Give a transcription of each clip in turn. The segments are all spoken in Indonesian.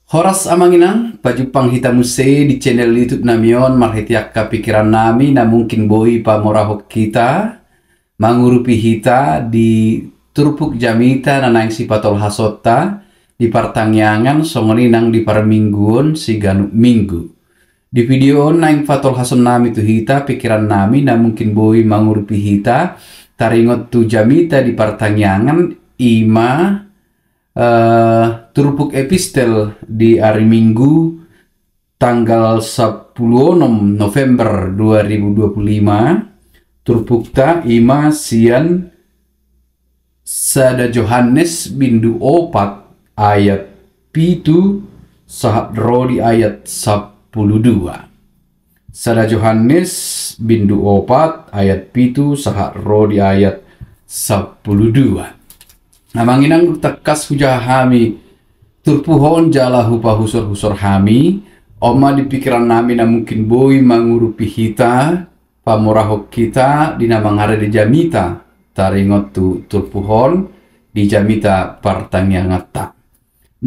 Horas amanginang, pajupang hita muse di channel YouTube namion marhetiak pikiran nami na mungkin boi pamorahok kita mangurupi hita di turpuk jamita na naing si patol hasota di partangyangan songoninang di parmingguon si ganuk minggu. Di video naing patol hason nami tu hita pikiran nami na mungkin boi mangurupi hita taringot tu jamita di partangyangan ima turpuk epistel di hari Minggu tanggal 10 November 2025 turpukta ima sian sada Johannes bindu opat ayat pitu sahat rodi ayat 12. Sada Johannes bindu opat ayat pitu sahat rodi ayat 12. Namanginang tekas hujah hami turpuhon jala hupa husor hami oma di pikiran nami na mungkin boi mangurupi hita pamorahok kita di namangare di jamita taringot tu turpuhon di jamita partangyangatta.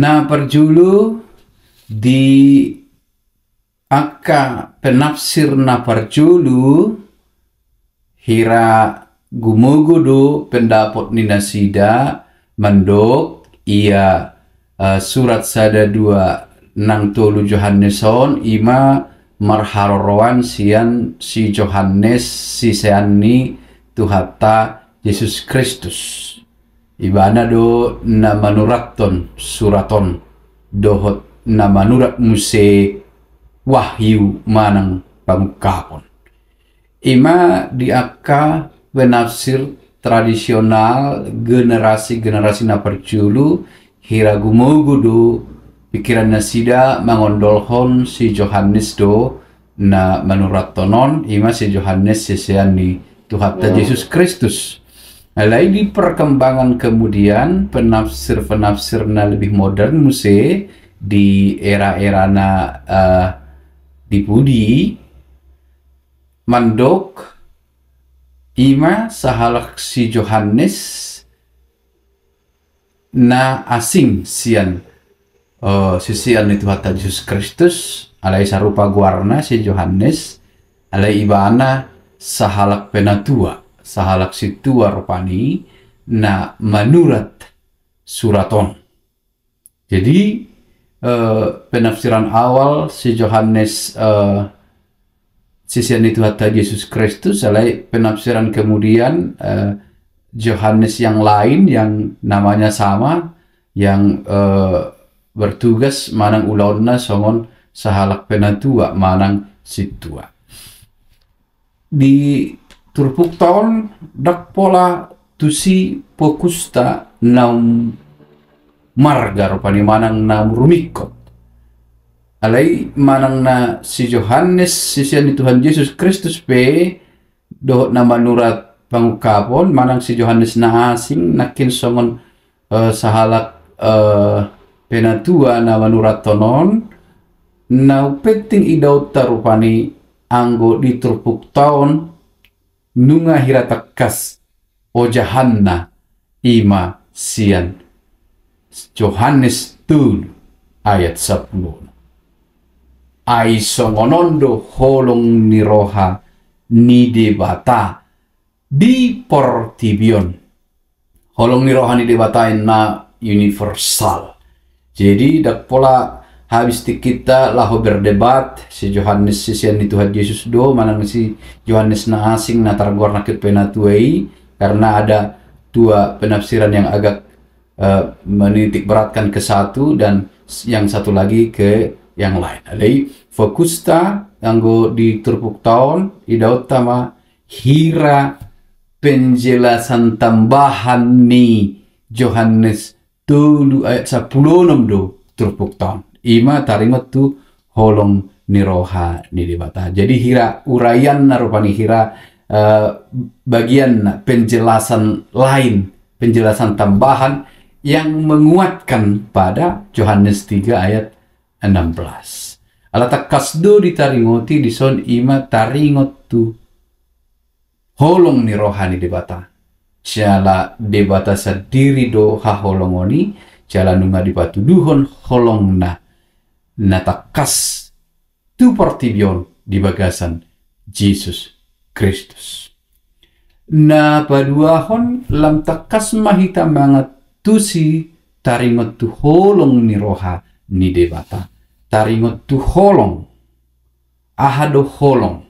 Na perjulu di akka penafsir na perjulu hira gumugudu pendapat ninasida mandok ia surat sada dua nang tolu Johanneson ima marharorowan sian si Johannes si seani tuhata Yesus Kristus ibana do na manuraton suraton dohot na manurat muse wahyu manang pamukapon ima diaka penafsir tradisional generasi na perjulu hira gumugudu pikiran nasida mangondolhon si Johannes do na manuratonon ima si Johannes seseani tuhata Yesus Kristus. Alai di perkembangan kemudian penafsir na lebih modern muse di era na dipudi mandok ima sahalak si Johannes na asing sian sisian itu hata Yesus Kristus alai sarupa guarna si Johannes alai ibana sahalak penatua sahalak si tua rupani na manurat suraton. Jadi penafsiran awal si Johannes sisian itu hata Yesus Kristus alai penafsiran kemudian Johannes yang lain yang namanya sama yang bertugas manang ulauna songon sahalak penatua manang situa di turpuk tahun dak pola tusi pokusta naum marga rupani manang naum rumikot alai manang na si Johannes sisian ni Tuhan Yesus Kristus pe dohot na manurat pangukapon manang si Johannes na asing nakin songon sahalak penatua na manurat tonon na penting idaw tarupani anggo di turpuk taon nunga hiratakas o jahanna ima sian Johannes tul ayat 10. Ai songonondo holong ni roha ni debata di portibion. Holong ni roha ni debata na universal. Jadi dak pola habis kita lahu berdebat si Johannes sisian ni Tuhan Yesus do manang si Johannes na asing na targor na penatuai karena ada dua penafsiran yang agak menitik beratkan ke satu dan yang satu lagi ke yang lain. Alai fokusta anggo di turpuk tahun idaut tama hira penjelasan tambahan ni Johannes tulu ayat 10 do turpuk tahun ima taringot tu holong ni roha ni debata. Jadi hira uraian narupani hira bagian penjelasan lain penjelasan tambahan yang menguatkan pada Yohanes 3 ayat 16. Alata kasdo ditaringoti di son ima taringot tu holong ni rohani debata. Siala debata sadiri do ha holongoni jala nunga dipatuduhon holongna natakas tu partibion di bagasan Jesus Kristus. Na paduahon lam takas mahita mangat tusi taringot tu holong ni roha ni debata. Taringot tu holong. Ahado holong.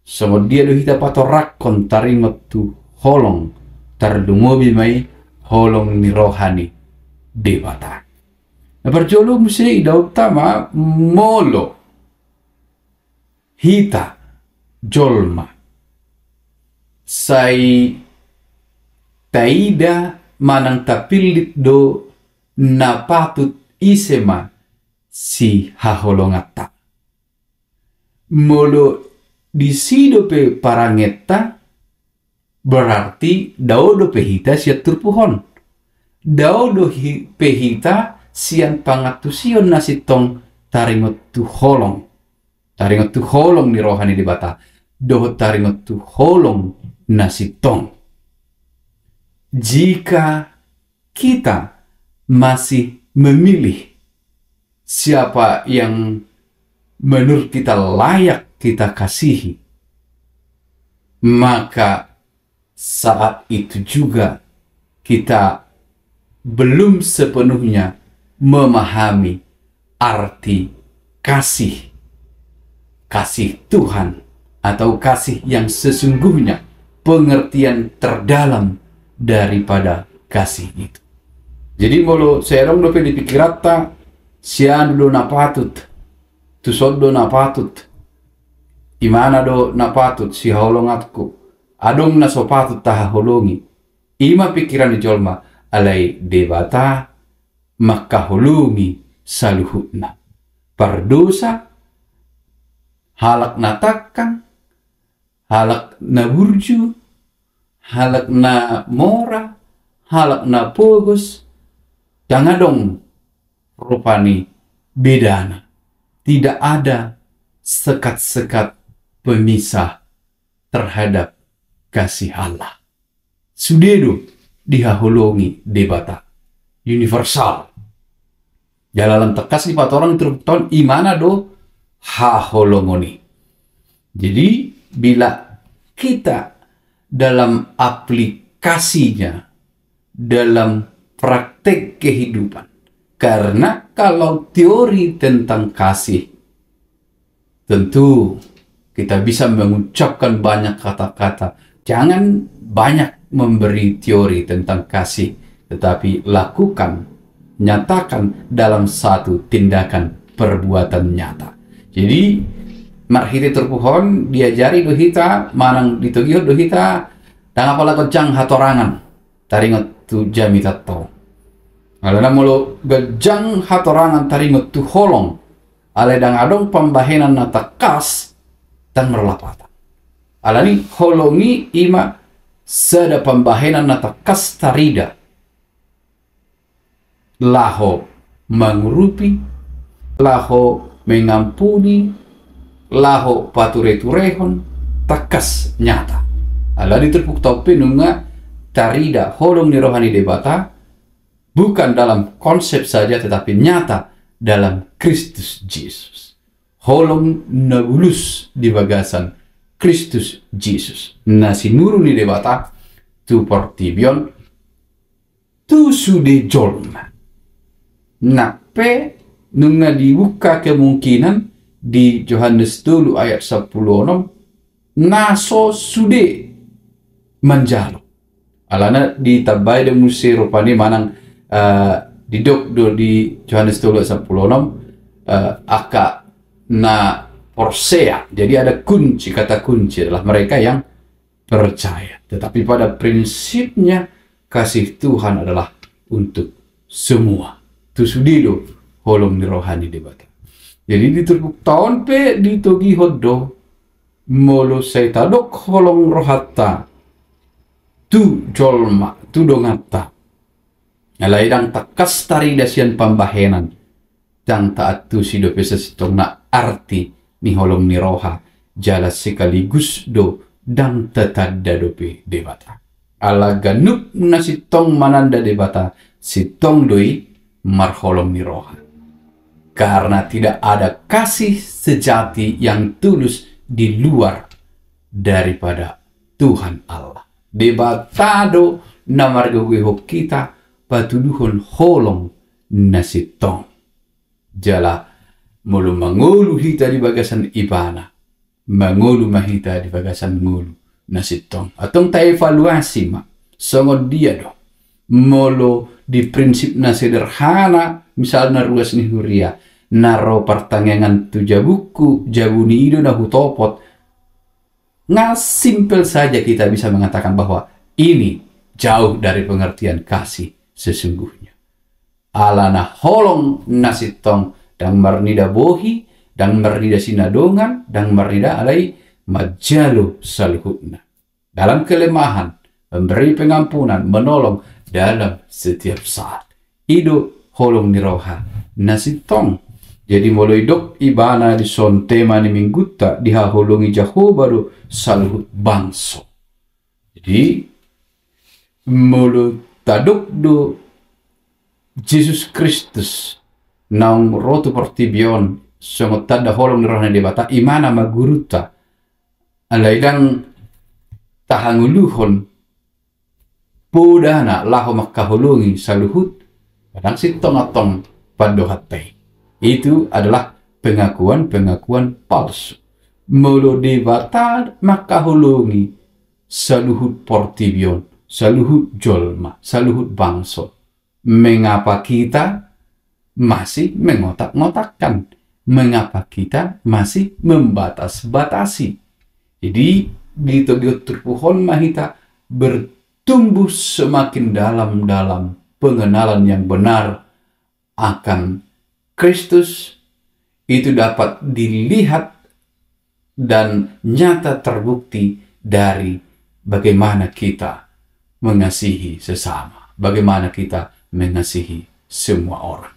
So dia do hita patorakon taringot tu holong. Tardungobi mai holong ni roha ni debata. Na perjolo musi idaw tama molo hita jolma sai taida manang tapilit do na patut isema si haholongata molo disido pe parangeta berarti daudo pe hita siat turpuhon daudo pe hita sian pangatusion nasitong taringot tu holong. Taringot tu holong ni rohani debata. Doh taringot tu holong nasitong. Jika kita masih memilih siapa yang menurut kita layak kita kasihi, maka saat itu juga kita belum sepenuhnya memahami arti kasih Tuhan atau kasih yang sesungguhnya, pengertian terdalam daripada kasih itu. Jadi molo serong dope dipikirata sian do na patut tu soddo na patut imana do na patut si holongatku adong na so patut taha holongi ima pikiran di jolma alai debata maka holungi saluhutna pardosa halak na takkan halak na burju halak na mora halak na pogos jangan dong rupani bedana tidak ada sekat-sekat pemisah terhadap kasih Allah sudedo dihaholongi debata universal. Jalalan tekas di patorang terton imana do haholongoni. Jadi bila kita dalam aplikasinya dalam praktek kehidupan, karena kalau teori tentang kasih tentu kita bisa mengucapkan banyak kata-kata, jangan banyak memberi teori tentang kasih, tetapi lakukan, nyatakan dalam satu tindakan perbuatan nyata. Jadi marhiti terpuhon diajari dohita manang ditugio dohita tang apala kejang hatorangan taringot tu jami tato. Alana mulu gejang hatorangan taringot tu holong ale dang adong pembahenan nata kas dan merlapatan. Alani holongi ima sada pembahenan nata kas tarida laho mengurupi, laho mengampuni, laho pature-turehon, takas nyata. Ala diterpuk topi nunga tarida holong ni rohani debata, bukan dalam konsep saja tetapi nyata dalam Kristus Yesus. Holong nabulus di bagasan Kristus Yesus. Nasi nuru ni debata, tu portibion, tu sude jolma. Nape nunga dibuka kemungkinan di Yohanes 10 ayat 10 naso sude manjalo alana di tabai de musi rupani manang didok do di Yohanes 10 ayat 10 aka na porsea, jadi ada kunci, kata kunci adalah mereka yang percaya, tetapi pada prinsipnya kasih Tuhan adalah untuk semua. Tu sudido holong ni rohani debata. Jadi diterpuk tahun pe ditogi hodo molo saya tadok holong rohata tu jolma tu dongata. Alaidang takas tari dasian pambahenan tang taat tu sido pesa sitong na arti ni holong ni roha jala sekaligus do dang tetadda dope debata. Ala ganup na sitong mananda debata sitong doi marholong ni roha. Karena tidak ada kasih sejati yang tulus di luar daripada Tuhan Allah. Debatado na margawihok kita patuduhon holong nasitong. Jala mulu mangulu hita di bagasan ibana. Mangulu mahita di bagasan ngulu nasitong. Atong ta evaluasi ma. Songod dia do. Molo di prinsip na sederhana. Misalnya ruas ni huria. Naro pertanyaan tu jabuku, jabuni ido na hutopot. Simple saja kita bisa mengatakan bahwa ini jauh dari pengertian kasih sesungguhnya. Alana holong nasitong dan marnida bohi, dan marnida sinadongan, dan marnida alai majalu saluhutna. Dalam kelemahan, memberi pengampunan, menolong dalam setiap saat. Ido holong niroha nasitong. Jadi mulai dok ibana di son tema ni mingguta dihaholongi Jehovah saluhut bangso. Jadi mulut tadok do Jesus Kristus naung rotu portibion songot tada holong rohna debata imana maguruta alaidang tahanguluhon podana laho makaholongi saluhut padang sitong atong padohatay. Itu adalah pengakuan-pengakuan palsu. Molo debata makahulungi saluhut portibion, saluhut jolma, saluhut bangso. Mengapa kita masih mengotak-ngotakkan? Mengapa kita masih membatas-batasi? Jadi, gitu terpuhon mahita bertumbuh semakin dalam-dalam pengenalan yang benar akan Kristus itu dapat dilihat dan nyata terbukti dari bagaimana kita mengasihi sesama, bagaimana kita mengasihi semua orang.